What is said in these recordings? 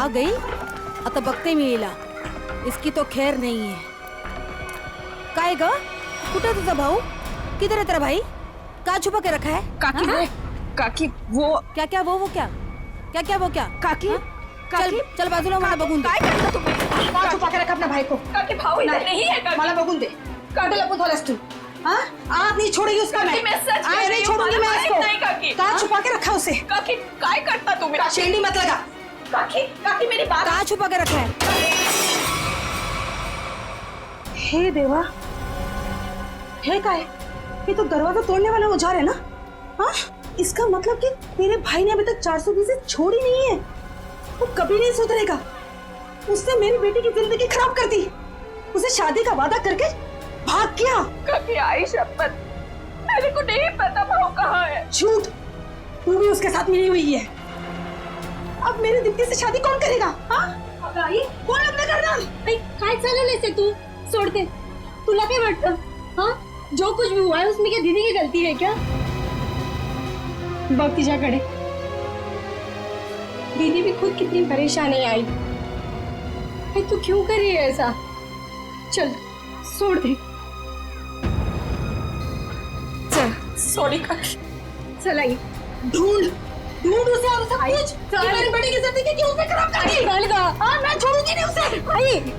आ गई आता बघते मी हिला. इसकी तो खैर नहीं है. काय ग, कुठे तुझा भाऊ? किधर है तेरा भाई? कहाँ छुपा के रखा है? काकी वो, काकी वो क्या क्या वो क्या क्या क्या वो क्या? काकी चल काकी चल बाजूला, मला बघून दे. काय करता तुम्ही? का छुपा के रखा अपने भाई को? काकी भाऊ इधर नहीं है काकी. मला बघून दे. काटे लपून थोलेस तू. हाँ? आज नहीं छोड़ेगी उसका काकी, मैं सच कह आज रही नहीं हूँ, छोड़ूंगी मला मैं माहित इसको. नाही, काकी. कहाँ छुपा के रखा उसे? काकी काय करता तुम्ही? शेंडी मत लगा. काकी काकी मेरी बात. कहाँ छुपा के रखा है? हे देवा, हे काय? ये तो दरवाजा तोड़ने वाला औजार है ना? हाँ? इसका मतलब कि तेरे भाई ने अभी तक 420 छोड़ी नहीं है. वो कभी नहीं सुधरेगा. उसने मेरी बेटी की जिंदगी खराब कर दी. उसे शादी का वादा करके भाग गया. काकी आई शपथ, मेरे को नहीं पता भाऊ कहाँ है. झूठ. तू भी उसके साथ मिली हुई है. अब मेरी दीप्ति से शादी कौन करेगा? हाँ? आई कोण लग्न करणार? काय चालवलंयस ते तू? सोड दे. तुला काय वाटतं? हाँ, जो कुछ भी हुआ है उसमें क्या दीदी की गलती है क्या? बघ तिच्याकडे. दीदी भी खुद कितनी परेशान है आई. तू क्यों कर रही है ऐसा? चल छोड़ दे. चल सॉरी काकी. चल आई. ढूंढ ढूंढ उसे और उसे पूछ कि मेरी बेटी की जिंदगी क्यों उसने खराब कर दी. चल गा. हाँ, मैं छोड़ूंगी नहीं उसे. आई.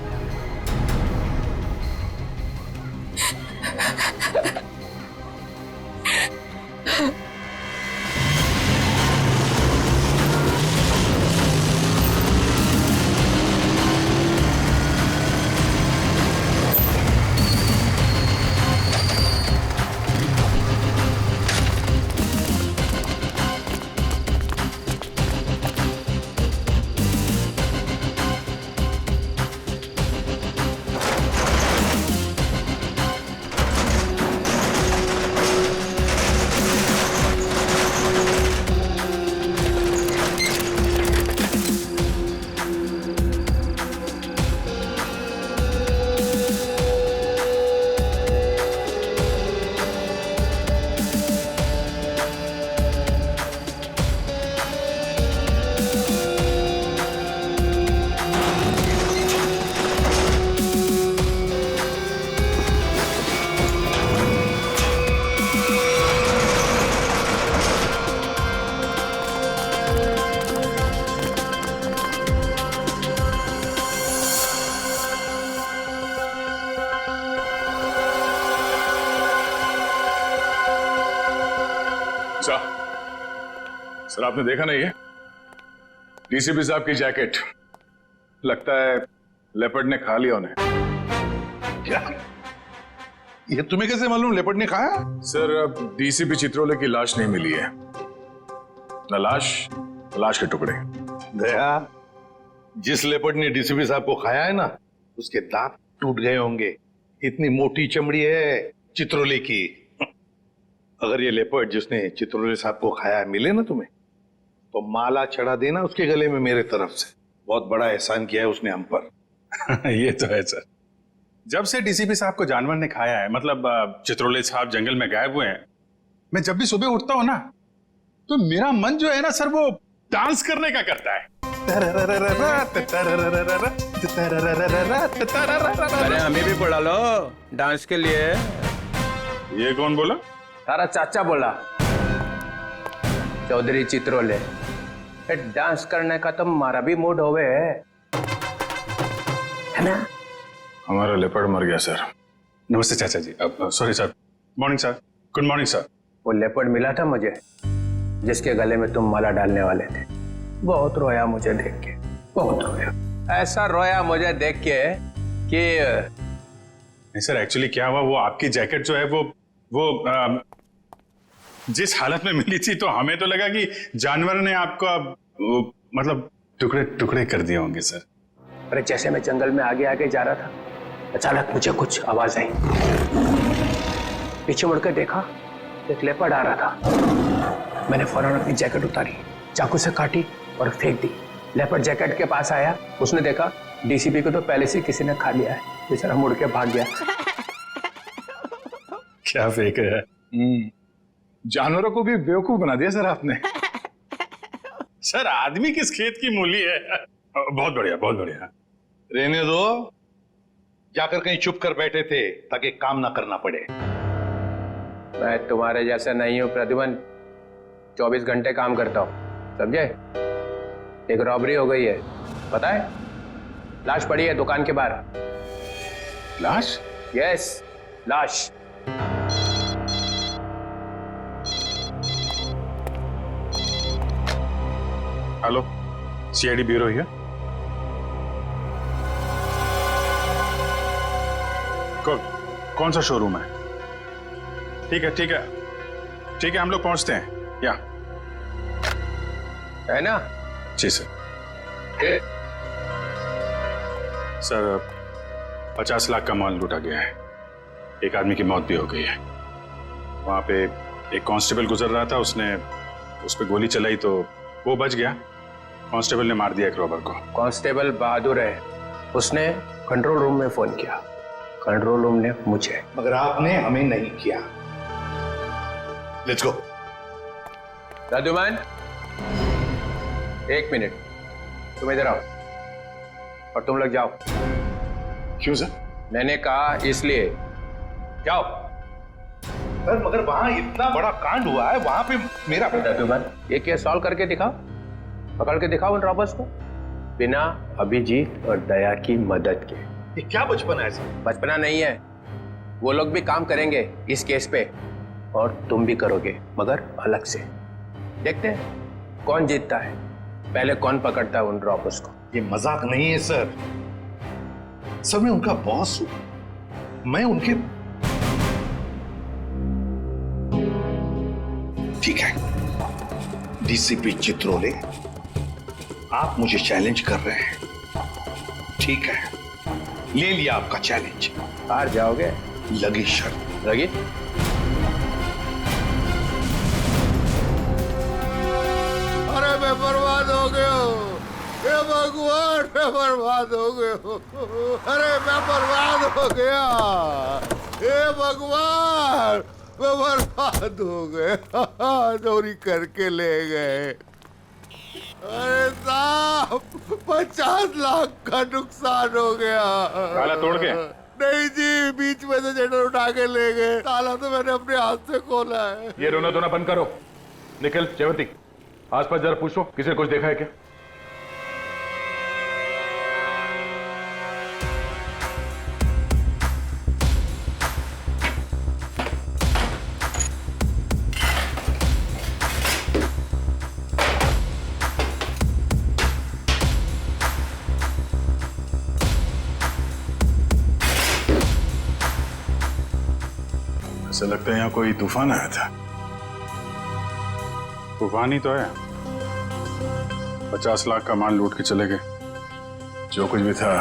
सर आपने देखा नहीं है डीसीपी साहब की जैकेट? लगता है लेपर्ड ने खा लिया उन्हें. क्या? ये तुम्हें कैसे मालूम लेपर्ड ने खाया? सर अब डीसीपी चित्रोले की लाश नहीं मिली है. न लाश न लाश के टुकड़े. दया, जिस लेपर्ड ने डीसीपी साहब को खाया है ना, उसके दांत टूट गए होंगे. इतनी मोटी चमड़ी है चित्रोले की. अगर ये लेपर्ड जिसने चित्रोले साहब को खाया है मिले ना तुम्हें, तो माला चढ़ा देना उसके गले में मेरे तरफ से. बहुत बड़ा एहसान किया है उसने हम पर. ये तो है सर. जब से डीसीपी साहब को जानवर ने खाया है, मतलब चित्रोले साहब जंगल में गायब हुए हैं, मैं जब भी सुबह उठता हूं ना, तो मेरा मन जो है ना सर, वो डांस करने का करता है. अरे हमें भी बुला लो डांस के लिए. ये कौन बोला? तारा चाचा बोला, चौधरी चित्रोले. डांस करने का तो हमारा भी मूड होवे है ना. हमारा लेपर्ड मर गया सर. नमस्ते चाचा जी. Sorry sir. Morning sir. Good morning sir. वो लेपर्ड मिला था मुझे, जिसके गले में तुम माला डालने वाले थे. बहुत रोया मुझे देख के, बहुत रोया. ऐसा रोया मुझे देख के कि नहीं सर, एक्चुअली क्या हुआ, वो आपकी जैकेट जो है वो जिस हालत में मिली थी, तो हमें तो लगा कि जानवर ने आपको मतलब टुकड़े टुकड़े कर दिए होंगे सर. अरे जैसे मैं जंगल में आगे आगे जा रहा था, अचानक मुझे कुछ आवाज आई. पीछे मुड़कर देखा, एक लेपर्ड आ रहा था. मैंने फौरन अपनी जैकेट उतारी, चाकू से काटी और फेंक दी. लेपर्ड जैकेट के पास आया, उसने देखा डीसीपी को तो पहले से किसी ने खा लिया है. बेचारा मुड़ के भाग गया. क्या फेंक है? जानवरों को भी बेवकूफ बना दिया सर आपने. सर आदमी किस खेत की मूली है. बहुत बढ़िया, बहुत बढ़िया। रहने दो, जाकर कहीं चुप कर बैठे थे ताकि काम ना करना पड़े। मैं तुम्हारे जैसा नहीं हूँ प्रद्युमन, 24 घंटे काम करता हूँ, समझे? एक रॉबरी हो गई है, पता है? लाश पड़ी है दुकान के बाहर। लाश? यस, लाश। Hello, CID bureau here. कौन सा शोरूम है? ठीक है ठीक है ठीक है, हम लोग पहुंचते हैं। या है ना? जी सर। सर 50 लाख का माल लूटा गया है, एक आदमी की मौत भी हो गई है। वहां पे एक कांस्टेबल गुजर रहा था, उसने उस पर गोली चलाई तो वो बच गया। कांस्टेबल ने मार दिया एक रॉबर को। कांस्टेबल बहादुर है, उसने कंट्रोल रूम में फोन किया, कंट्रोल रूम ने मुझे। मगर आपने हमें नहीं किया। Let's go. प्रद्युमन, 1 मिनट, तुम इधर आओ और तुम लोग जाओ। क्यों सर? मैंने कहा इसलिए, जाओ। सर मगर वहां इतना बड़ा कांड हुआ है, वहां पे मेरा प्रद्युमन, ये केस सॉल्व करके दिखाओ, पकड़ के दिखाओ उन रॉबर्स को, बिना अभिजीत और दया की मदद के। ये क्या बचपन है सर? बचपना नहीं है, वो लोग भी काम करेंगे इस केस पे और तुम भी करोगे, मगर अलग से। देखते हैं कौन जीतता है, पहले कौन पकड़ता है उन रॉबर्स को। ये मजाक नहीं है सर, सर मैं उनका बॉस हूं, मैं उनके। ठीक है डीसीपी चित्रोले, आप मुझे चैलेंज कर रहे हैं, ठीक है, ले लिया आपका चैलेंज। हार जाओगे? लगी शर्त। लगी? अरे मैं बर्बाद हो गया हूँ, हे भगवान मैं बर्बाद हो गया हूँ, अरे मैं बर्बाद हो गया, हे भगवान मैं बर्बाद हो गया, चोरी करके ले गए। अरे साहब 50 लाख का नुकसान हो गया। ताला तोड़ के? नहीं जी, बीच में से शटर उठा के ले गए, ताला तो मैंने अपने हाथ से खोला है। ये रोना धोना बंद करो। निखिल, जयवती, आसपास जरा पूछो किसी ने कुछ देखा है क्या? ऐसा लगता है यहाँ कोई तूफान आया था। तूफान ही तो है, 50 लाख का माल लूट के चले गए, जो कुछ भी था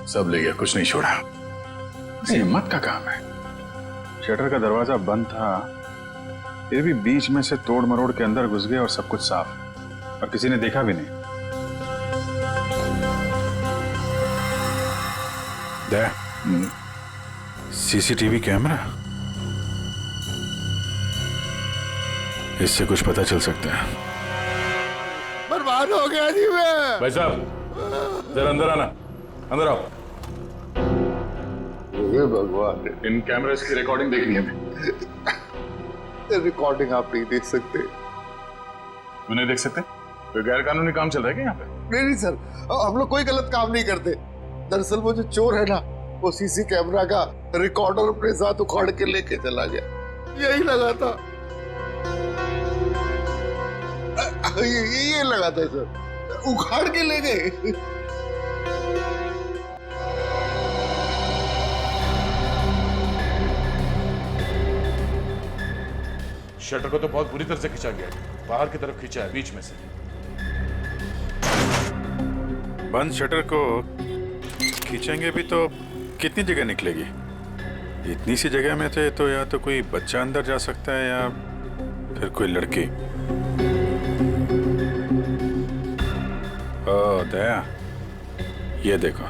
सब ले गया, कुछ नहीं छोड़ा। हिम्मत का काम है। शटर का दरवाजा बंद था, फिर भी बीच में से तोड़ मरोड़ के अंदर घुस गए और सब कुछ साफ, और किसी ने देखा भी नहीं। सीसीटीवी कैमरा, इससे कुछ पता चल सकता है। बर्बाद हो गया जी मैं। भाई साहब जरा अंदर आना, अंदर आओ। हे भगवान, इन कैमरास की रिकॉर्डिंग देखनी है हमें। रिकॉर्डिंग आप नहीं देख सकते। क्यों नहीं देख सकते? कोई गैर कानूनी काम चल रहा है क्या यहाँ पे? नहीं सर, हम लोग कोई गलत काम नहीं करते। दरअसल वो जो चोर है ना, वो सीसी कैमरा का रिकॉर्डर अपने साथ उखाड़ के लेके चला गया। यही लगा था, ये लगा था सर, उखाड़ के ले गए। शटर को तो बहुत बुरी तरह से खींचा गया है, बाहर की तरफ खींचा है, बीच में से। बंद शटर को खींचेंगे भी तो कितनी जगह निकलेगी? इतनी सी जगह में थे तो या तो कोई बच्चा अंदर जा सकता है या फिर कोई लड़की। ओ दया, ये देखो,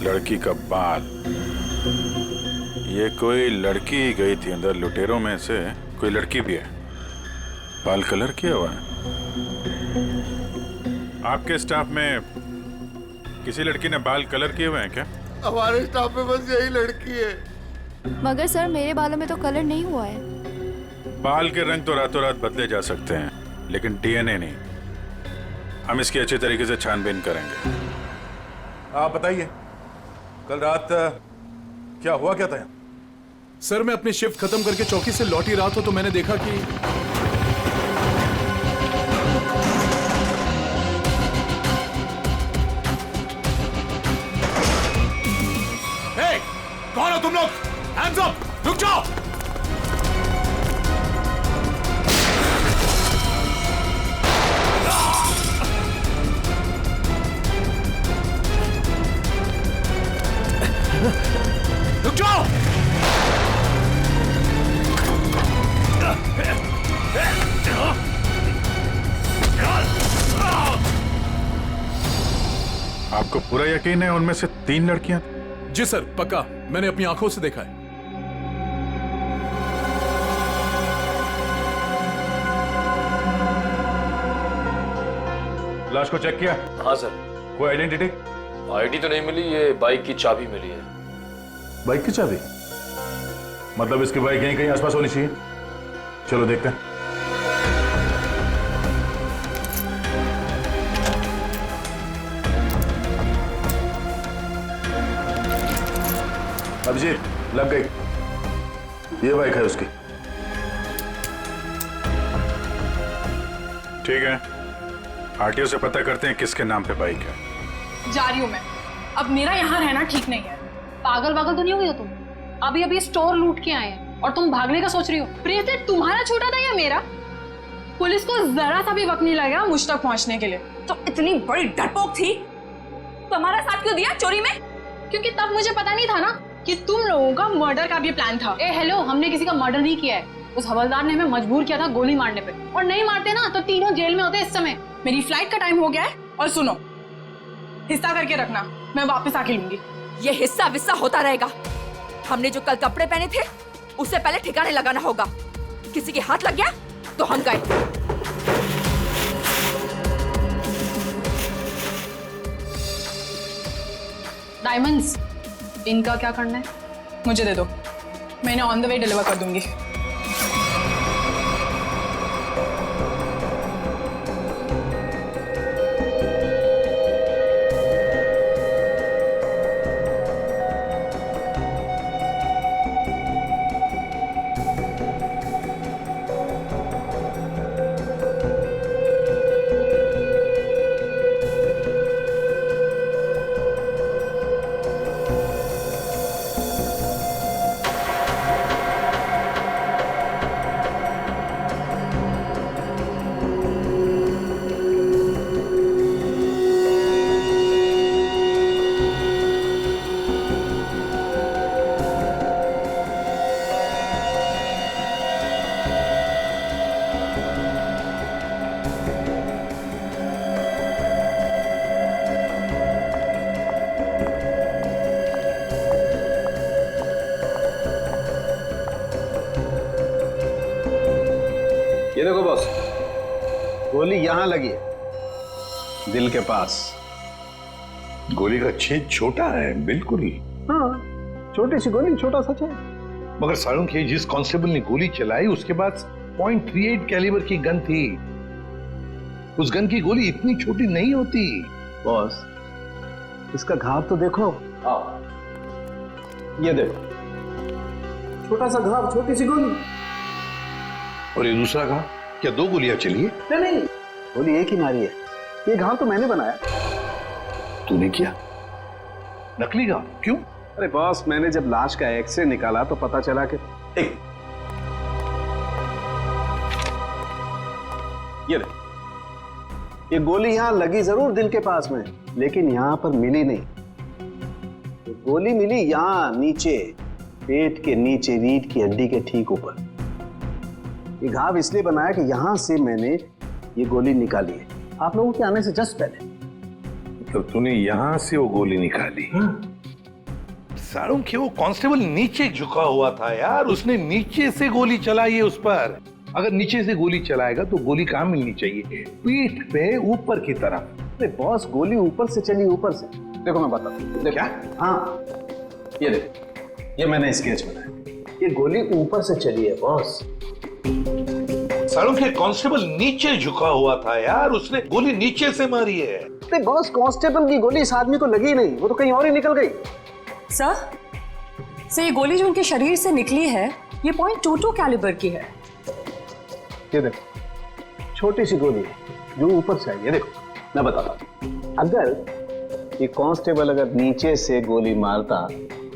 लड़की का बाल। ये कोई लड़की गई थी अंदर, लुटेरों में से कोई लड़की भी है, बाल कलर किया हुआ है। आपके स्टाफ में किसी लड़की ने बाल कलर किए हुए हैं क्या? हमारे स्टाफ में बस यही लड़की है। मगर सर मेरे बालों में तो कलर नहीं हुआ है। बाल के रंग तो रातों रात बदले जा सकते हैं, लेकिन डीएनए नहीं। हम इसकी अच्छी तरीके से छानबीन करेंगे। आप बताइए, कल रात क्या हुआ क्या था? सर मैं अपनी शिफ्ट खत्म करके चौकी से लौट ही रहा था तो मैंने देखा कि कौन हो तुम लोग? Hands up! रुक जाओ! रुक जाओ! आपको पूरा यकीन है उनमें से 3 लड़कियां? जी सर, पक्का, मैंने अपनी आंखों से देखा है। लाश को चेक किया? हाँ सर। कोई आइडेंटिटी? आईडी तो नहीं मिली, ये बाइक की चाबी मिली है। बाइक की चाबी? मतलब इसकी बाइक यहीं कहीं आसपास होनी चाहिए। चलो देखते हैं। अभिजीत, लग गई। ये बाइक है उसकी। ठीक है, आरटीओ से पता करते हैं किसके नाम पे बाइक है। जा रही हूँ मैं। अब मेरा यहाँ रहना ठीक नहीं है। पागल वागल तो नहीं हो गई हो तुम? अभी अभी स्टोर लूट के आए हैं और तुम भागने का सोच रही हो? प्रियते, तुम्हारा छोटा था या मेरा? पुलिस को जरा सा भी वक्त नहीं लगा मुझ तक पहुंचने के लिए। तो इतनी बड़ी डरपोक थी तो हमारा साथ क्यों दिया चोरी में? क्योंकि तब मुझे पता नहीं था ना कि तुम लोगों का मर्डर का भी प्लान था। ए हेलो, हमने किसी का मर्डर नहीं किया है। उस हवलदार ने हमें मजबूर किया था गोली मारने पे, और नहीं मारते ना तो तीनों जेल में होते इस समय। मेरी फ्लाइट का टाइम हो गया है और सुनो, हिस्सा करके रखना, मैं वापस आके लूंगी। ये हिस्सा विस्सा होता रहेगा। हमने जो कल कपड़े पहने थे उससे पहले ठिकाने लगाना होगा। किसी के हाथ लग गया तो हम गए। डायमंड्स, इनका क्या करना है? मुझे दे दो, मैंने ऑन द वे डिलीवर कर दूंगी। ये देखो बॉस, गोली यहां लगी है, दिल के पास। गोली का छेद छोटा है, बिल्कुल। हाँ, छोटी सी गोली, छोटा सा छेद। मगर सारुण के जिस कांस्टेबल ने गोली चलाई उसके पास .38 कैलिबर की गन थी। उस गन की गोली इतनी छोटी नहीं होती। बॉस, इसका घाव तो देखो। हाँ, ये देखो, छोटा सा घाव, छोटी सी गोली। और ये दूसरा घाव? क्या 2 गोलियां चली है? नहीं, गोली एक ही मारी है। ये घाव तो मैंने बनाया। तूने किया? नकली घाव? क्यों? अरे बॉस, मैंने जब लाश का एक्सरे निकाला तो पता चला कि ये गोली यहां लगी जरूर दिल के पास में, लेकिन यहां पर मिली नहीं। ये गोली मिली यहां नीचे, पेट के नीचे, रीढ़ की हड्डी के ठीक ऊपर। ये घाव इसलिए बनाया कि यहां से मैंने ये गोली निकाली है आप लोगों के आने से जस्ट पहले। मतलब तूने यहां से वो गोली निकाली? सारुण के वो कांस्टेबल नीचे झुका हुआ था यार, उसने नीचे से गोली चलाई है उस पर। अगर नीचे से गोली चलाएगा तो गोली कहाँ मिलनी चाहिए? पीठ पे ऊपर की तरफ। अरे बॉस, गोली ऊपर से चली, ऊपर से। देखो मैं बताता हूँ। क्या? हाँ, ये देखो, ये मैंने स्केच बनाया। ये गोली ऊपर से चली है बॉस। सालों के कांस्टेबल नीचे झुका हुआ था यार, उसने गोली नीचे से मारी है। अरे बॉस, कांस्टेबल की गोली इस आदमी को लगी नहीं, वो तो कहीं और ही निकल गई। सर ये गोली जो उनके शरीर से निकली है ये .22 कैलिबर की है। ये देखो, छोटी सी गोली है जो ऊपर से आई है। देखो मैं बताता हूँ, अगर ये कांस्टेबल अगर नीचे से गोली मारता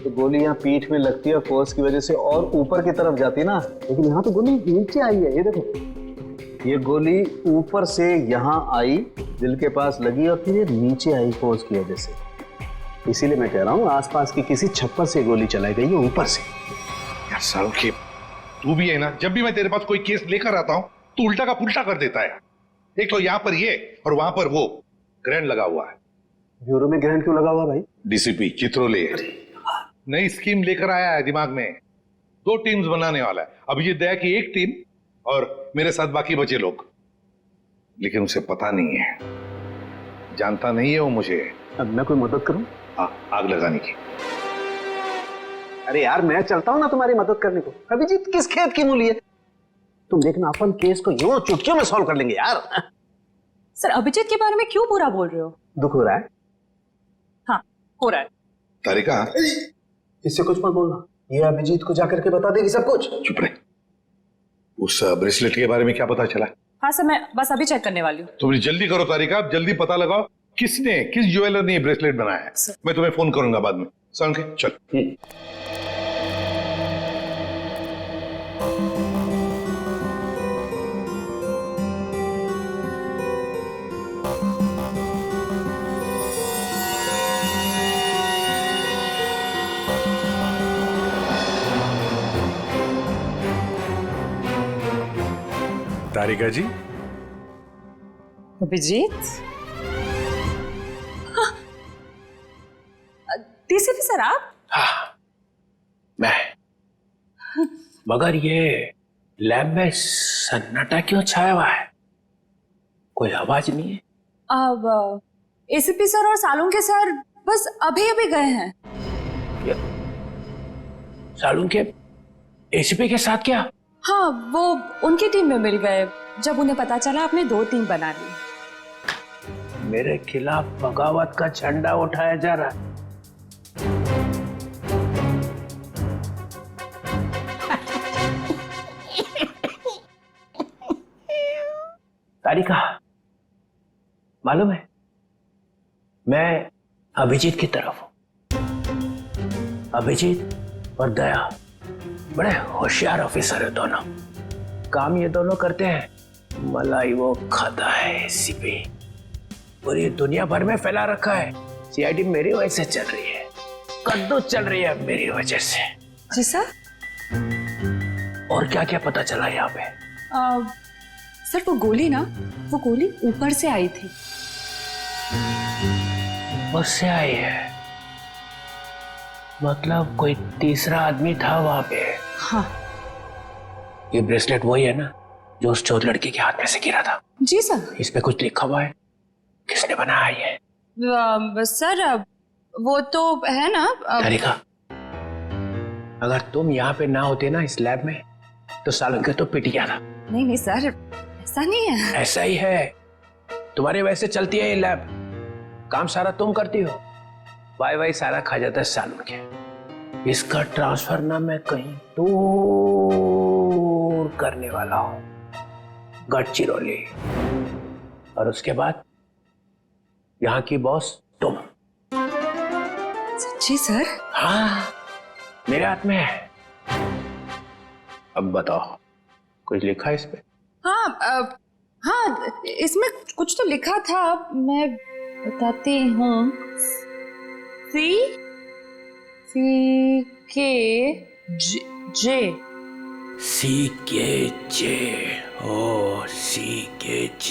तो गोली यहाँ पीठ में लगती है, फोर्स की वजह से और ऊपर की तरफ जाती ना, लेकिन यहाँ तो गोली नीचे आई है। ये देखो, ये गोली ऊपर से यहाँ आई, दिल के पास लगी और फिर ये नीचे आई फोर्स की वजह से। इसीलिए मैं कह रहा हूँ आसपास की किसी छप्पर से गोली चलाई गई है ऊपर से। यार सालों के, तू भी है ना, जब भी मैं तेरे पास कोई केस लेकर आता हूँ तो उल्टा का पुल्टा कर देता है। एक तो यहाँ पर ये और वहां पर वो ग्रैंड लगा हुआ है। ब्यूरो में ग्रैंड क्यों लगा हुआ भाई? डीसीपी चित्रोले नई स्कीम लेकर आया है दिमाग में। 2 टीम्स बनाने वाला है। अभिजीत दया की एक टीम और मेरे साथ बाकी बचे लोग। लेकिन उसे पता नहीं है, जानता नहीं है वो मुझे। अब मैं कोई मदद करूं? आग लगाने की। अरे यार, मैं चलता हूं ना तुम्हारी मदद करने को। अभिजीत किस खेत की मूली है? तुम देखना, अपन केस को यूं चुटकियों में सॉल्व कर लेंगे यार। सर अभिजीत के बारे में क्यों बुरा बोल रहे हो? दुख हो रहा है? हाँ हो रहा है। तारिका, इससे कुछ मत बोलना, ये अभिजीत को जाकर के बता देगी सब कुछ। चुप रहे। उस ब्रेसलेट के बारे में क्या पता चला? हाँ सर, मैं बस अभी चेक करने वाली हूँ। तुम जल्दी करो तारिका, जल्दी पता लगाओ किस ज्वेलर ने ये ब्रेसलेट बनाया है। मैं तुम्हें फोन करूंगा बाद में। समझ के चल। तारिका जी। अभिजीत, डीसीपी सर आप? हाँ मैं, मगर ये लैब में सन्नाटा क्यों छाया हुआ है? कोई आवाज नहीं है। अब एसीपी सर और सालुंके सर बस अभी अभी गए हैं। सालुंके एसीपी के साथ क्या? हाँ, वो उनकी टीम में मिल गए जब उन्हें पता चला आपने 2 टीम बना ली। मेरे खिलाफ बगावत का झंडा उठाया जा रहा है। तारिका, मालूम है मैं अभिजीत की तरफ हूं। अभिजीत और दया बड़े होशियार ऑफिसर है दोनों। काम ये दोनों करते हैं, मलाई वो खाता है एसीपी। पूरी दुनिया भर में फैला रखा है। सीआईडी मेरी वजह से चल रही है, कद्दू चल रही है मेरी वजह से। जी सर। और क्या क्या पता चला यहाँ पे? सर वो गोली ऊपर से आई थी। ऊपर से आई है? मतलब कोई तीसरा आदमी था वहां पे? हाँ। ये ब्रेसलेट वही है ना जो उस चोर लड़की के हाथ में से गिरा था? जी सर। इस पे कुछ लिखा हुआ है? किसने बनाया ये? सर वो तो है ना। तारिका, अगर तुम यहाँ पे ना होते ना इस लैब में तो सालुंके तो पिट गया था। नहीं सर, ऐसा नहीं है। ऐसा ही है। तुम्हारी वजह से चलती है ये लैब। काम सारा तुम करती हो, वाई सारा खा जाता है सालुंके। इसका ट्रांसफर ना मैं कहीं दूर करने वाला हूं, गढ़चिरौली। और उसके बाद यहाँ की बॉस तुम। सच्ची सर? हाँ, मेरे हाथ में है। अब बताओ, कुछ लिखा है इस पे? हाँ, इसमें कुछ तो लिखा था, मैं बताती हूँ। सी के जे। CKJ। ओ CKJ।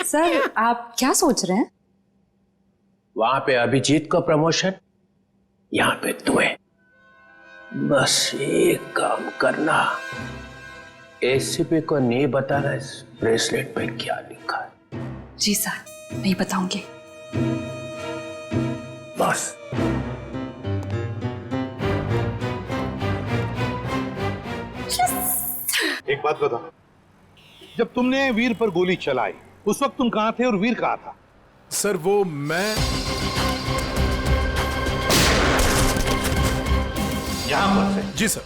सर आप क्या सोच रहे हैं? वहां पे अभिजीत को प्रमोशन, यहाँ पे तुम्हें। बस एक काम करना, एसीपी को नहीं बताना इस ब्रेसलेट पे क्या लिखा है। जी सर, नहीं बताऊंगी। बस। एक बात बता, जब तुमने वीर पर गोली चलाई उस वक्त तुम कहां थे और वीर कहां था? सर वो मैं यहां पर से। जी सर।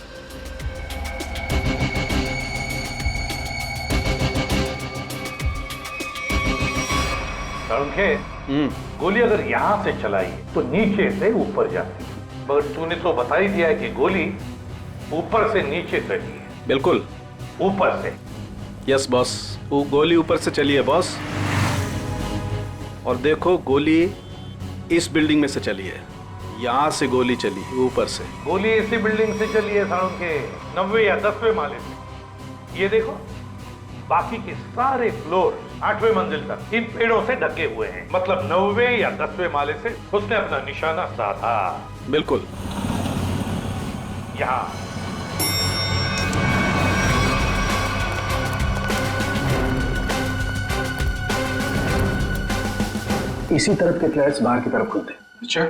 गोली अगर यहां से चलाई तो नीचे से ऊपर जाती, मगर तूने तो बता ही दिया है कि गोली ऊपर से नीचे चली है। बिल्कुल ऊपर से। यस बॉस, वो गोली ऊपर से चली है बॉस। और देखो गोली इस बिल्डिंग में से चली है, यहाँ से गोली चली है ऊपर से। गोली इसी बिल्डिंग से चली है सारुण के 9वें या 10वें माले से। ये देखो बाकी के सारे फ्लोर 8वें मंजिल तक इन पेड़ों से ढके हुए हैं, मतलब 9वें या 10वें माले से उसने अपना निशाना साधा। बिल्कुल। यहाँ इसी तरफ के फ्लैट्स बाहर की तरफ खुलते। अच्छा,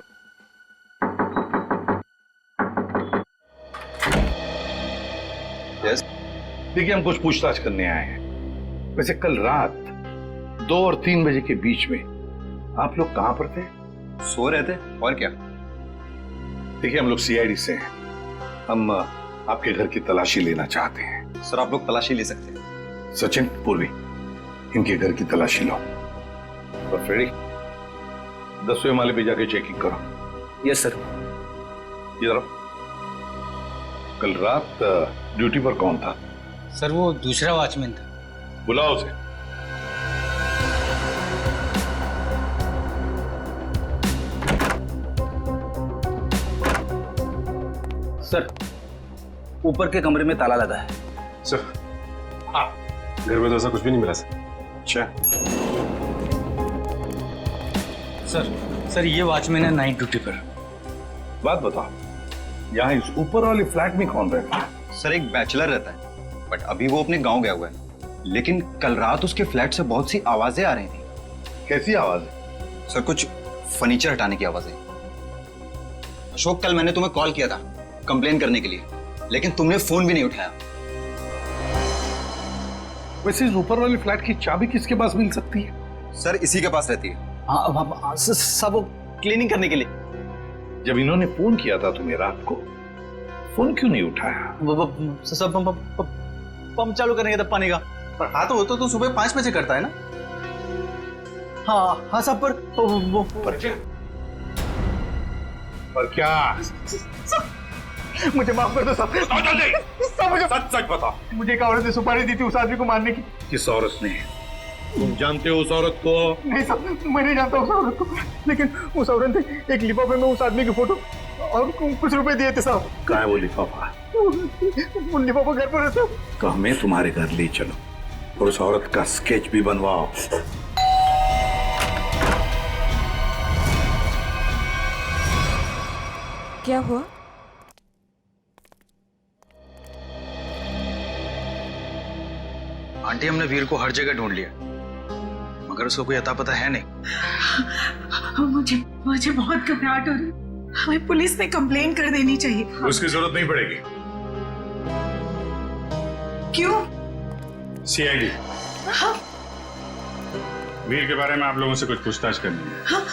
देखिए हम कुछ पूछताछ करने आए हैं। वैसे कल रात 2 और 3 बजे के बीच में आप लोग कहां पर थे? सो रहे थे, और क्या। देखिए हम लोग सीआईडी से हैं, हम आपके घर की तलाशी लेना चाहते हैं। सर आप लोग तलाशी ले सकते हैं। सचिन, पूर्वी, इनके घर की तलाशी लो। और फ्रेडी, 10वें माले पे जाके चेकिंग करो। Yes sir. इधर कल रात ड्यूटी पर कौन था? सर वो दूसरा वॉचमैन था। बुलाओ उसे। सर ऊपर के कमरे में ताला लगा है। सर हाँ, घर में तो ऐसा कुछ भी नहीं मिला सर। अच्छा सर ये वॉचमैन है नाइट ड्यूटी पर। बात बताओ, यहाँ इस ऊपर वाले फ्लैट में कौन रहता है? सर एक बैचलर रहता है, बट अभी वो अपने गांव गया हुआ है। लेकिन कल रात उसके फ्लैट से बहुत सी आवाजें आ रही थी। कैसी आवाज? सर कुछ फर्नीचर हटाने की आवाजें। अशोक, कल मैंने तुम्हें कॉल किया था कंप्लेन करने के लिए, लेकिन तुमने फोन भी नहीं उठाया। वैसे इस ऊपर वाले फ्लैट की चाबी किसके पास मिल सकती है? सर इसी के पास रहती है। हाँ सब वो क्लीनिंग करने के लिए। जब इन्होंने फोन किया था तुम्हें रात को, फोन क्यों नहीं उठाया? सब पंप चालू करने का था पानी का। पर हाँ तो सुबह 5 बजे करता है ना। हाँ सब पर क्या? मुझे माफ कर दो साहब। मुझे सच बता, मुझे एक औरत ने सुपारी दी थी उस आदमी को मारने की। किस औरत ने? तुम जानते हो उस औरत को? नहीं साहब, मैं नहीं जानता उस औरत को, लेकिन उस औरत ने एक लिफाफे में उस आदमी की फोटो और कुछ रुपए दिए थे साहब। कहाँ है वो लिफाफा? वो लिफाफा घर पर है साहब। तो हमें तुम्हारे घर ले चलो और उस औरत का स्केच भी बनवाओ। क्या हुआ? आंटी, हमने वीर को हर जगह ढूंढ लिया, मगर उसको कोई अता पता है नहीं। मुझे बहुत घबराहट हो रही है। हमें पुलिस में कंप्लेन कर देनी चाहिए। उसकी जरूरत नहीं पड़ेगी। क्यों? सीआईडी वीर के बारे में आप लोगों से कुछ पूछताछ करनी है। हाँ,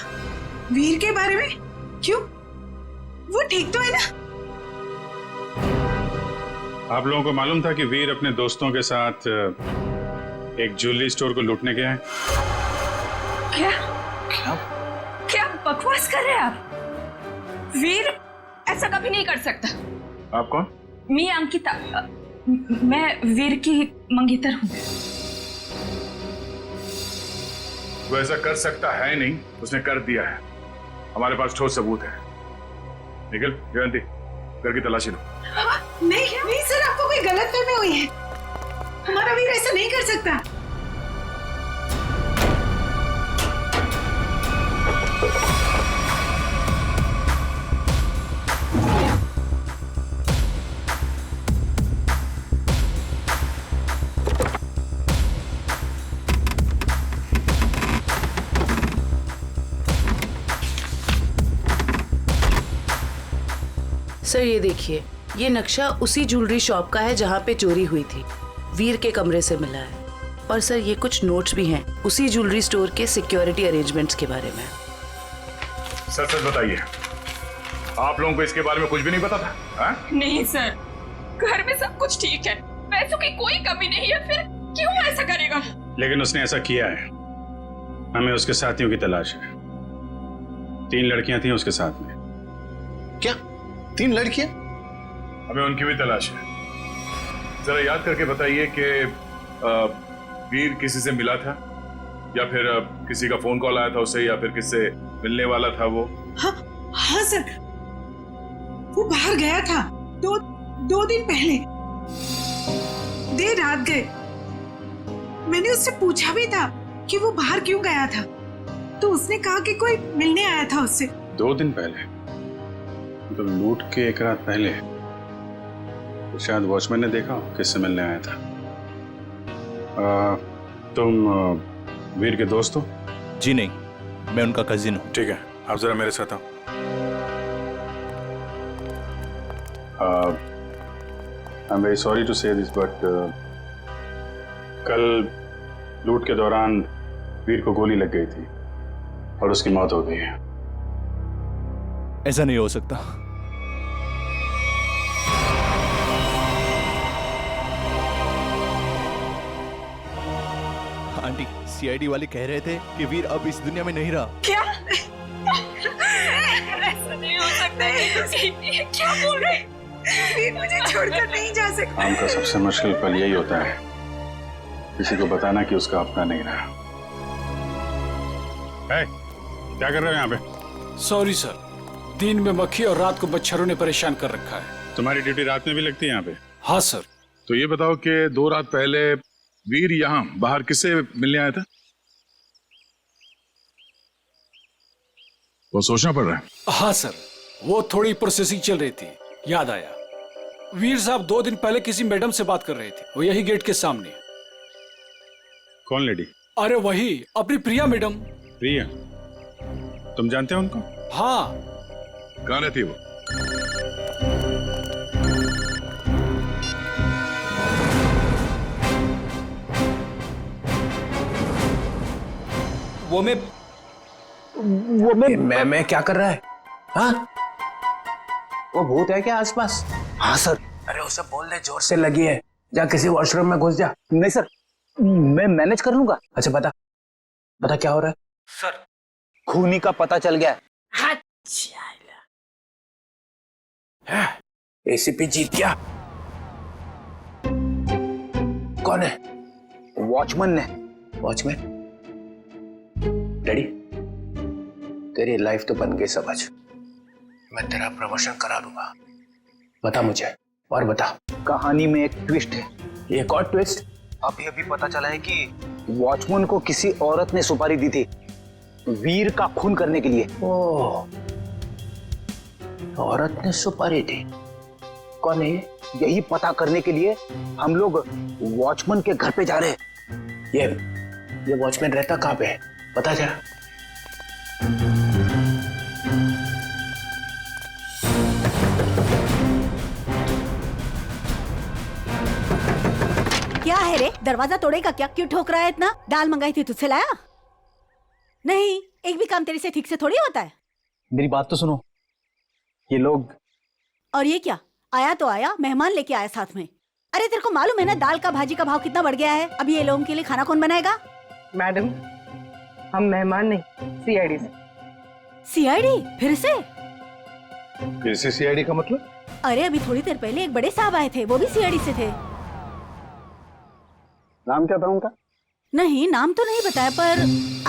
वीर के बारे में? क्यों? वो ठीक तो है ना? आप लोगों को मालूम था कि वीर अपने दोस्तों के साथ एक ज्वेलरी स्टोर को लूटने गया है? क्या क्या क्या बकवास कर रहे हैं आप? वीर ऐसा कभी नहीं कर सकता। आप कौन? मैं अंकिता, मैं वीर की मंगेतर हूँ। वो ऐसा कर सकता है नहीं, उसने कर दिया है। हमारे पास ठोस सबूत है। निखिल, जयंती, घर की तलाशी लो। नहीं सर, आपको कोई गलतफहमी हुई है। हमारा वीर ऐसा नहीं कर सकता। सर ये देखिए, ये नक्शा उसी ज्वेलरी शॉप का है जहाँ पे चोरी हुई थी। वीर के कमरे से मिला है। और सर ये कुछ नोट्स भी हैं उसी ज्वेलरी स्टोर के सिक्योरिटी अरेंजमेंट्स के बारे में। सच सच बताइए, आप लोगों को इसके बारे में कुछ भी नहीं पता था? हा? नहीं सर, घर में सब कुछ ठीक है, पैसों की कोई कमी नहीं है, फिर क्यों ऐसा करेगा? लेकिन उसने ऐसा किया है। हमें उसके साथियों की तलाश है। 3 लड़कियां थी उसके साथ में। क्या 3 लड़कियां? हमें उनकी भी तलाश है। जरा याद करके बताइए कि वीर किसी से मिला था या फिर किसी का फोन कॉल आया था उसे, या फिर किससे मिलने वाला था वो? हाँ सर, वो बाहर गया था 2 दिन पहले, देर रात गए। मैंने उससे पूछा भी था कि वो बाहर क्यों गया था, तो उसने कहा कि कोई मिलने आया था उससे। 2 दिन पहले? तो लूट के 1 रात पहले तो शायद वॉचमैन ने देखा किससे मिलने आया था। तुम वीर के दोस्त हो? जी नहीं, मैं उनका कजिन हूँ। ठीक है, आप जरा मेरे साथ आओ। I am very sorry to say this, but कल लूट के दौरान वीर को गोली लग गई थी और उसकी मौत हो गई है। ऐसा नहीं हो सकता। आंटी, सीआईडी वाले कह रहे थे कि वीर अब इस दुनिया में नहीं रहा। क्या? ऐसा नहीं हो सकता है। ये क्या बोल रहे हैं? वीर मुझे छोड़कर नहीं जा सकता। काम का सबसे मुश्किल पल यही होता है, किसी को बताना कि उसका अपना नहीं रहा। क्या कर रहे हो यहाँ पे? सॉरी सर, दिन में मक्खी और रात को मच्छरों ने परेशान कर रखा है। तुम्हारी ड्यूटी रात में भी लगती है यहाँ पे? हाँ सर। तो ये बताओ कि 2 रात पहले वीर यहाँ बाहर किससे मिलने आया था? वो सोचना पड़ रहा है। हाँ सर, वो थोड़ी प्रोसेसिंग चल रही थी, याद आया। वीर साहब 2 दिन पहले किसी मैडम से बात कर रहे थे, वो यही गेट के सामने। कौन लेडी? अरे वही, अपनी प्रिया मैडम। प्रिया? तुम जानते हो उनको? हाँ। कहाँ रहती है वो? मैं क्या कर रहा है? हाँ? वो भूत है क्या आसपास? हाँ सर। अरे उसे बोल दे जोर से लगी है, जा किसी वॉशरूम में घुस जा। नहीं सर, मैं मैनेज कर लूंगा। अच्छा बता क्या हो रहा है? सर, खूनी का पता चल गया। एसीपी जीत गया। कौन है? वॉचमैन ने। वॉचमैन? डैडी, तेरी लाइफ तो बन गई समझ। मैं तेरा प्रमोशन करा दूंगा। बता मुझे, और बता। कहानी में एक ट्विस्ट है। एक और ट्विस्ट? अभी पता चला है कि वॉचमैन को किसी औरत ने सुपारी दी थी वीर का खून करने के लिए। ओह, औरत ने सुपारी दी? कौन है? यही पता करने के लिए हम लोग वॉचमैन के घर पे जा रहे हैं। ये वॉचमैन रहता कहाँ पे है? पता जरा। क्या है रे, दरवाजा तोड़ेगा क्या? क्यों ठोक रहा है इतना? दाल मंगाई थी, तुझसे लाया? नहीं, एक भी काम तेरे से ठीक से थोड़ी होता है। मेरी बात तो सुनो, ये लोग। और ये क्या? आया तो आया, मेहमान लेके आया साथ में। अरे तेरे को मालूम है ना दाल का भाजी का भाव कितना बढ़ गया है? अब ये लोगों के लिए खाना कौन बनाएगा? मैडम, हम मेहमान नहीं, सीआईडी से। सीआईडी? फिर से सीआईडी का मतलब? अरे अभी थोड़ी देर पहले एक बड़े साहब आए थे, वो भी सीआईडी से थे। नाम क्या था उनका? नहीं, नाम तो नहीं बताया, पर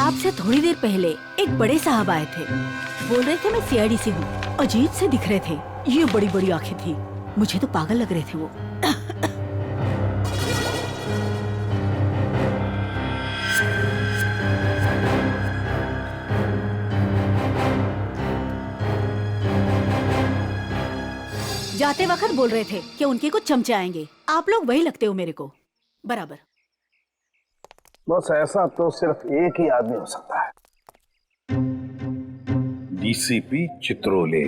आपसे थोड़ी देर पहले एक बड़े साहब आए थे, बोल रहे थे मैं सीआईडी से हूँ। अजीब से दिख रहे थे, ये बड़ी बड़ी आंखें थी, मुझे तो पागल लग रहे थे वो। जाते वक्त बोल रहे थे कि उनके कुछ चमचे आएंगे। आप लोग वही लगते हो मेरे को बराबर। बस ऐसा तो सिर्फ एक ही आदमी हो सकता है, डीसीपी चित्रोले।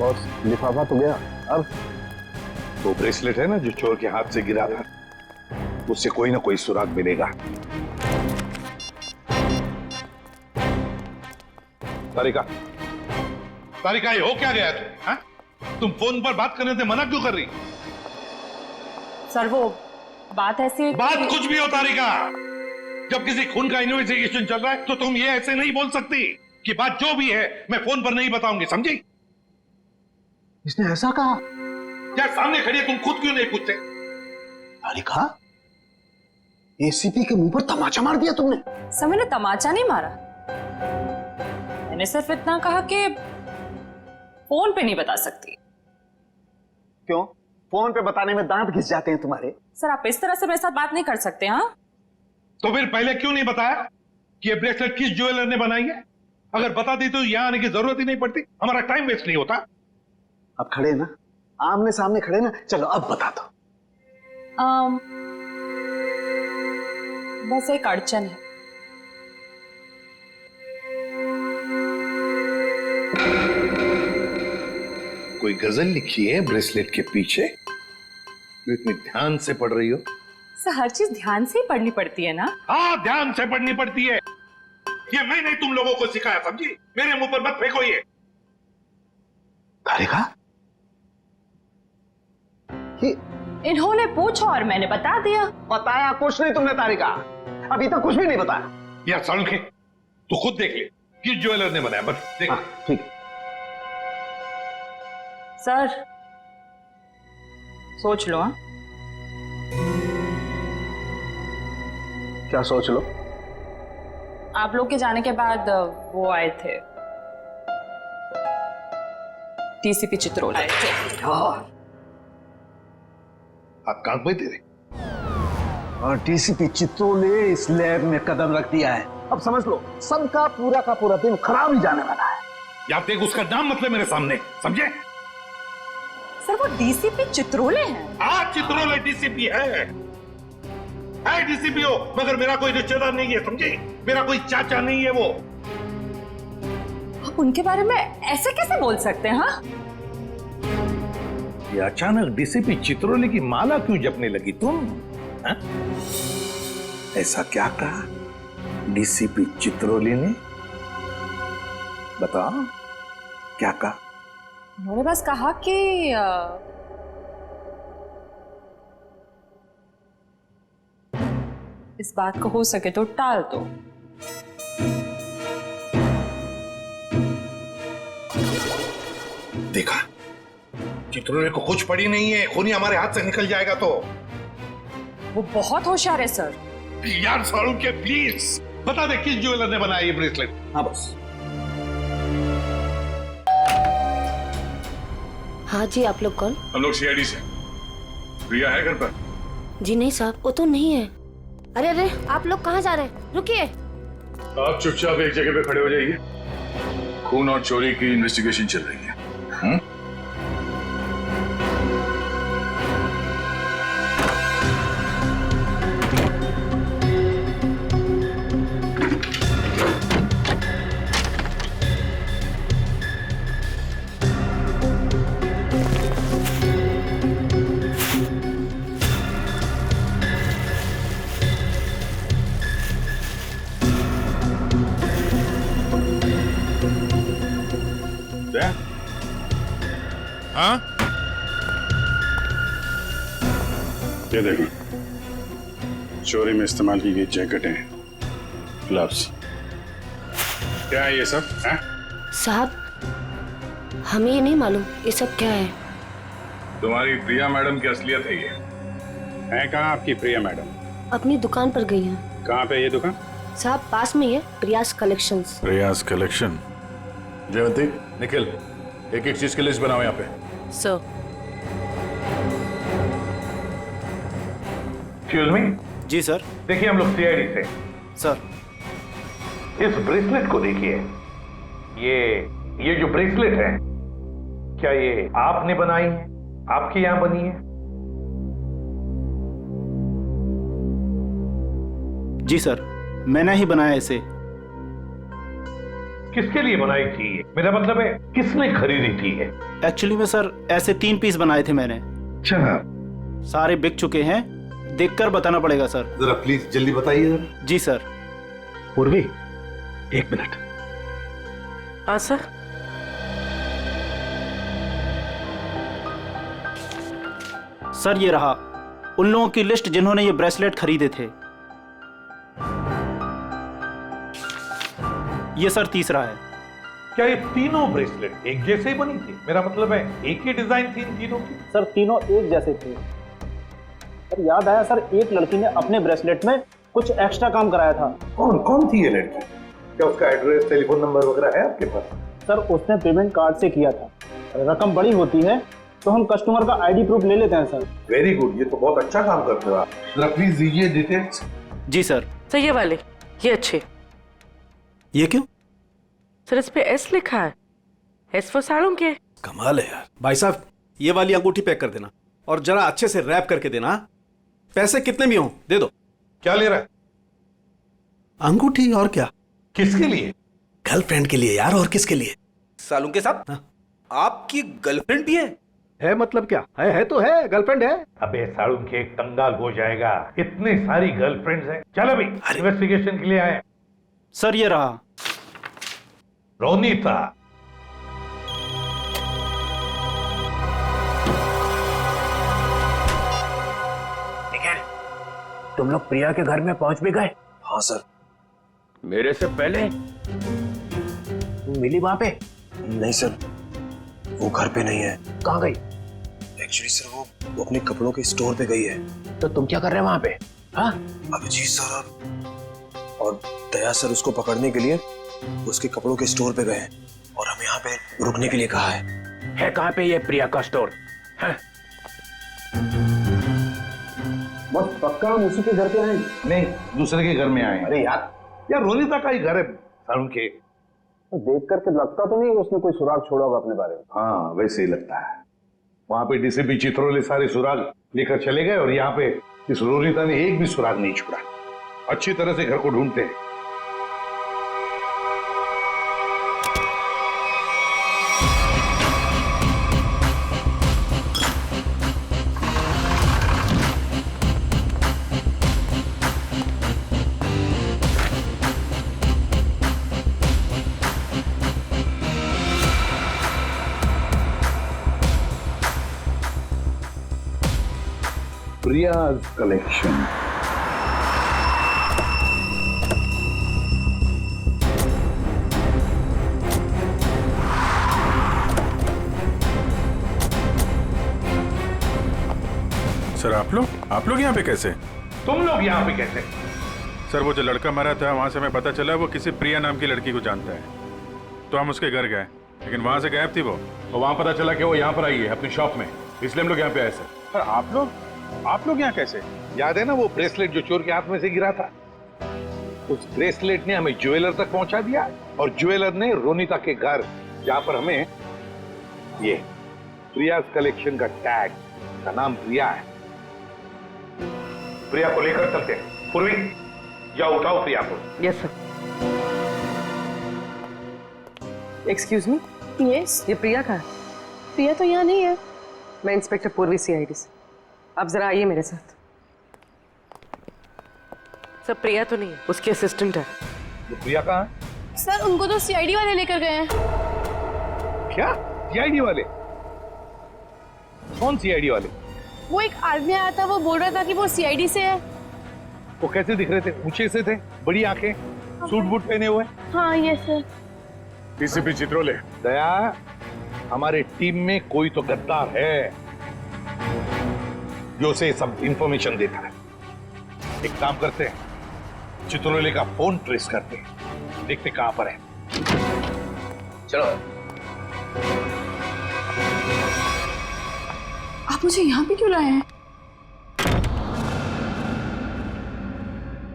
बॉस लिफाफा तो गया, अब वो ब्रेसलेट है ना जो चोर के हाथ से गिरा था, उससे कोई ना कोई सुराग मिलेगा। तारिका, तारिका, ये हो क्या गया तुम? हाँ? तुम फोन पर बात करने से मना क्यों कर रही? सर वो बात ऐसी, बात कुछ भी हो तारिका, जब किसी खून का इन्वेस्टिगेशन चल रहा है तो तुम ये ऐसे नहीं बोल सकती कि बात जो भी है मैं फोन पर नहीं बताऊंगी, समझी? इसने ऐसा कहा? क्या सामने खड़ी है, तुम खुद क्यों नहीं पूछते? तारिका, एसीपी के मुंह पर तमाचा मार दिया तुमने। सर मैंने तमाचा नहीं मारा, मैंने सिर्फ इतना कहा कि फोन पे नहीं बता सकती। क्यों? फोन पे बताने में दांत घिस जाते हैं तुम्हारे। सर आप इस तरह से मेरे साथ बात नहीं कर सकते। हाँ तो फिर पहले क्यों नहीं बताया कि ये ब्रेसलेट किस ज्वेलर ने बनाई है? अगर बता दी तो यहां आने की जरूरत ही नहीं पड़ती, हमारा टाइम वेस्ट नहीं होता। अब खड़े ना, आमने सामने खड़े ना, चलो अब बता दो। बस एक अड़चन है। कोई गजल लिखी है ब्रेसलेट के पीछे? जो इतनी ध्यान से पढ़ रही हो? सर हर चीज ध्यान से ही पढ़नी पड़ती है ना। हाँ, ध्यान से पढ़नी पड़ती है। ये मैंने तुम लोगों को सिखाया, समझी? मेरे मुंह पर मत फेंको ये। तारिका, इन्होंने पूछा और मैंने बता दिया। बताया कुछ नहीं तुमने तारिका, अभी तक कुछ भी नहीं बताया। यार सड़के, तू खुद देख ले किस ज्वेलर ने बनाया, बस देख। ठीक है सर, सोच लो। हाँ क्या सोच लो? आप लोग के जाने के बाद वो आए थे, डीसीपी चित्रोल आए थे। आप कांप में तेरे? और डीसीपी चित्रोल ने इस लैब में कदम रख दिया है। अब समझ लो, सबका पूरा का पूरा दिन खराब ही जाने वाला है। यार देख, उसका नाम मतलब मेरे सामने, समझे? सर वो डीसीपी चित्रोले हैं। हाँ, चित्रोले डीसीपी है डीसीपी हो, मगर मेरा कोई रिश्तेदार नहीं है, समझे? मेरा कोई चाचा नहीं है वो। आप उनके बारे में ऐसे कैसे बोल सकते हैं? हाँ ये अचानक डीसीपी चित्रोले की माला क्यों जपने लगी तुम? हा? ऐसा क्या कहा डीसीपी चित्रोले ने? बताओ क्या कहा? उन्होंने बस कहा कि इस बात को हो सके तो टाल दो। देखा, चित्रोले को कुछ पड़ी नहीं है, खूनी हमारे हाथ से निकल जाएगा तो। वो बहुत होशियार है सर। यार सारू के प्लीज बता दे किस ज्वेलर ने बनाया ये ब्रेसलेट। हाँ बस। हाँ जी, आप लोग कौन? हम लोग सीआईडी से। प्रिया है घर पर? जी नहीं साहब, वो तो नहीं है। अरे अरे, आप लोग कहाँ जा रहे हैं? रुकिए। आप चुपचाप एक जगह पे खड़े हो जाइए। खून और चोरी की इन्वेस्टिगेशन चल रही है। हाँ? ये देखो, चोरी में इस्तेमाल की गई जैकेटें, ग्लव्स। क्या है ये सब? है? साहब, हमें ये नहीं मालूम ये सब क्या है। तुम्हारी प्रिया मैडम की असलियत है ये। है कहाँ आपकी प्रिया मैडम? अपनी दुकान पर गई हैं। कहाँ पे ये दुकान? साहब पास में ही है, प्रियास कलेक्शंस। प्रयास कलेक्शन। जयवंती, निखिल, एक एक चीज की लिस्ट बनाओ यहाँ पे। सर। Excuse me. जी सर। देखिए, हम लोग सीआईडी से। सर, इस ब्रेसलेट को देखिए। ये जो ब्रेसलेट है, क्या ये आपने बनाई है? आपके यहां बनी है? जी सर, मैंने ही बनाया इसे। किसके लिए बनाई थी? मेरा मतलब है किसने खरीदी थी? एक्चुअली में सर ऐसे 3 पीस बनाए थे मैंने। अच्छा, सारे बिक चुके हैं, देखकर बताना पड़ेगा सर। जरा प्लीज जल्दी बताइए जरा। जी सर। पूर्वी, 1 मिनट। हाँ सर। सर ये रहा उन लोगों की लिस्ट जिन्होंने ये ब्रेसलेट खरीदे थे। ये सर तीसरा है। क्या ये तीनों ब्रेसलेट एक जैसे ही बनी थी? मेरा मतलब है एक ही डिजाइन थी इन तीनों की? सर तीनों एक जैसे थे। सर याद आया सर, एक लड़की ने अपने ब्रेसलेट में कुछ एक्स्ट्रा काम कराया था। कौन थी ये लड़की? क्या उसका एड्रेस, टेलीफोन नंबर वगैरह है आपके पास? सर उसने पेमेंट कार्ड से किया था। रकम बड़ी होती है तो हम कस्टमर का आईडी प्रूफ ले लेते हैं सर। वेरी गुड, ये तो बहुत अच्छा काम करते हो आप। जरा प्लीज दीजिए डिटेल्स। जी सर। सर ये वाले, ये अच्छे। ये क्यों? सर इस पे एस लिखा है, एस फॉर साड़ों के। कमाल है यार। भाई साहब ये वाली अंगूठी पैक कर देना और जरा अच्छे से रैप करके देना। पैसे कितने भी हों दे दो। क्या ले रहा है? अंगूठी। और क्या? किसके लिए? गर्लफ्रेंड के लिए यार, और किसके लिए? सालुंके के साथ आपकी गर्लफ्रेंड भी है मतलब क्या? है तो है, गर्लफ्रेंड है। अबे साड़ून के एक कंगाल हो जाएगा, इतनी सारी गर्लफ्रेंड्स हैं। चल अभी इन्वेस्टिगेशन के लिए आए। सर ये रहा रोनीता। तुम लोग प्रिया के घर में पहुंच भी गए? हाँ सर। मेरे से पहले? मिली वहां पे? नहीं सर, वो घर पे नहीं है। कहाँ गई? एक्चुअली सर वो अपने कपड़ों के स्टोर पे गई है। तो तुम क्या कर रहे हो वहां पे? हाँ? अभिजीत सर और दया सर उसको पकड़ने के लिए उसके कपड़ों के स्टोर पे गए हैं और हमें यहाँ पे रुकने के लिए कहा है। कहाँ पे ये प्रिया का स्टोर? है? बस पक्का हम उसी के घर पे आए? नहीं, दूसरे के घर में आए। अरे यार रोनीता का ही घर है सारुण के। तो देख करके लगता तो नहीं उसने कोई सुराग छोड़ा होगा अपने बारे में। हाँ वैसे ही लगता है। वहां पे डीसीपी चित्रोले सारे सुराग लेकर चले गए और यहाँ पे इस रोनीता ने एक भी सुराग नहीं छोड़ा। अच्छी तरह से घर को ढूंढते हैं। Priya's collection. सर आप लोग यहाँ पे कैसे? तुम लोग यहाँ पे कैसे? सर वो जो लड़का मरा था वहां से हमें पता चला वो किसी प्रिया नाम की लड़की को जानता है, तो हम उसके घर गए, लेकिन वहां से गायब थी वो। और वहां पता चला कि वो यहाँ पर आई है अपनी शॉप में, इसलिए हम लोग यहाँ पे आए सर। सर आप लोग यहाँ कैसे? याद है ना वो ब्रेसलेट जो चोर के हाथ में से गिरा था? उस ब्रेसलेट ने हमें ज्वेलर तक पहुंचा दिया और ज्वेलर ने रोनीता के घर, जहां पर हमें ये प्रिया's कलेक्शन का टैग, का नाम प्रिया है। प्रिया को लेकर चलते हैं। पूर्वी जाओ, उठाओ प्रिया को। Yes sir. एक्सक्यूज मी। यस। ये प्रिया का है? प्रिया तो यहाँ नहीं है। मैं इंस्पेक्टर पूर्वी CID से। आप जरा आइए मेरे साथ। सर प्रिया तो नहीं है, उसकी असिस्टेंट है। प्रिया कहाँ है? सर उनको तो CID वाले लेकर गए हैं। क्या CID वाले? कौन CID वाले? वो एक आदमी आया था, वो बोल रहा था कि वो CID से है। वो कैसे दिख रहे थे? ऊंचे से थे, बड़ी आंखें, सूट बूट पहने हुए। हाँ यस सर। डीसीपी चित्रोले। दया, हमारे टीम में कोई तो गद्दार है जो उसे सब इंफॉर्मेशन देता है। एक काम करते हैं, चित्रोले का फोन ट्रेस करते हैं, देखते कहां पर है। चलो। आप मुझे यहाँ पे क्यों लाए हैं?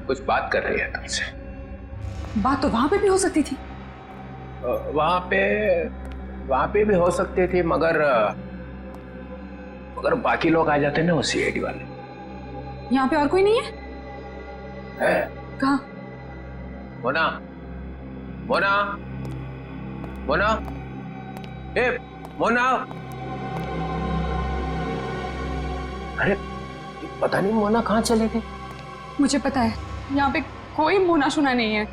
कुछ बात कर रही है तुमसे। बात तो वहां पे भी हो सकती थी। वहां पे भी हो सकती थी, मगर बाकी लोग आ जाते ना वो CID वाले। यहाँ पे और कोई नहीं है? है? कहाँ? मोना, मोना, मोना, ए मोना, अरे पता नहीं मोना कहाँ चले गए। मुझे पता है यहाँ पे कोई मोना सुना नहीं है।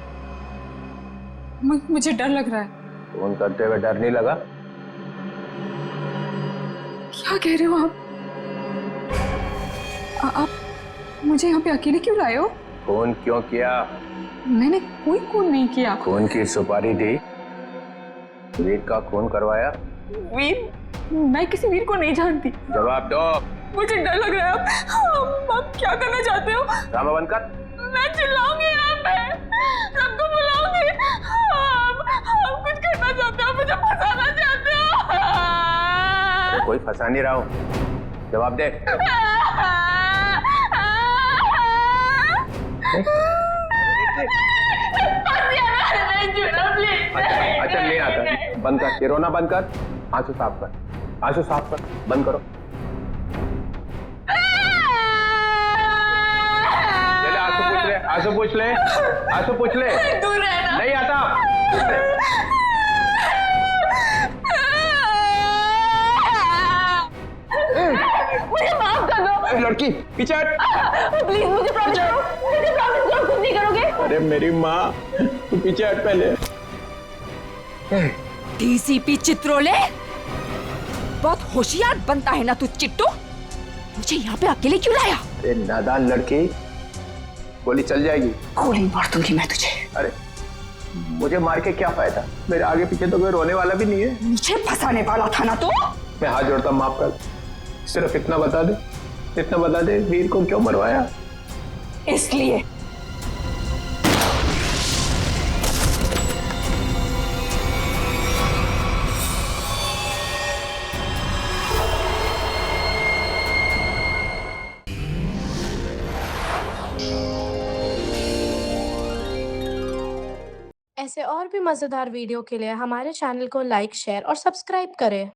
मुझे डर लग रहा है। फोन करते हुए डर नहीं लगा? क्या कह रहे हो आप मुझे यहाँ पे अकेले क्यों लाए हो? फोन क्यों किया? मैंने कोई खून नहीं किया। खून की सुपारी दी, वीर का खून करवाया। वीर? मैं किसी वीर को नहीं जानती। जवाब दो। मुझे डर लग रहा है। आप क्या करना चाहते हो? ड्रामा बंद कर। मैं चिल्लाऊंगी यहाँ पे, सबको बुलाऊंगी। आप कुछ करना चाहते हो, मुझे फंसाना चाहते हो। कोई फंसा नहीं रहा हूँ, जवाब दे। अच्छा नहीं आता, बंद कर, ये रोना बंद कर, आंसू साफ कर, आंसू साफ कर, बंद करो। चले आंसू पूछ ले, आंसू पूछ ले, आंसू पूछ ले। नहीं आता। मुझे माफ कर दो। लड़की पीछे हट। प्लीज मुझे प्रॉमिस करो, मुझे प्रॉमिस करो कुछ नहीं करोगे। अरे मेरी माँ, तू पीछे हट पहले। डीसीपी चित्रोले, बहुत होशियार बनता है ना तू चिट्टू। मुझे यहाँ पे अकेले क्यों लाया? अरे नादान लड़की, गोली चल जाएगी। गोली मार दूंगी मैं तुझे। अरे मुझे मार के क्या फायदा? मेरे आगे पीछे तो कोई रोने वाला भी नहीं है। मुझे फंसाने वाला था ना तू। मैं हाथ जोड़ता हूं, माफ कर। सिर्फ इतना बता दे, इतना बता दे, वीर को क्यों मरवाया? इसलिए ऐसे और भी मज़ेदार वीडियो के लिए हमारे चैनल को लाइक, शेयर और सब्सक्राइब करें।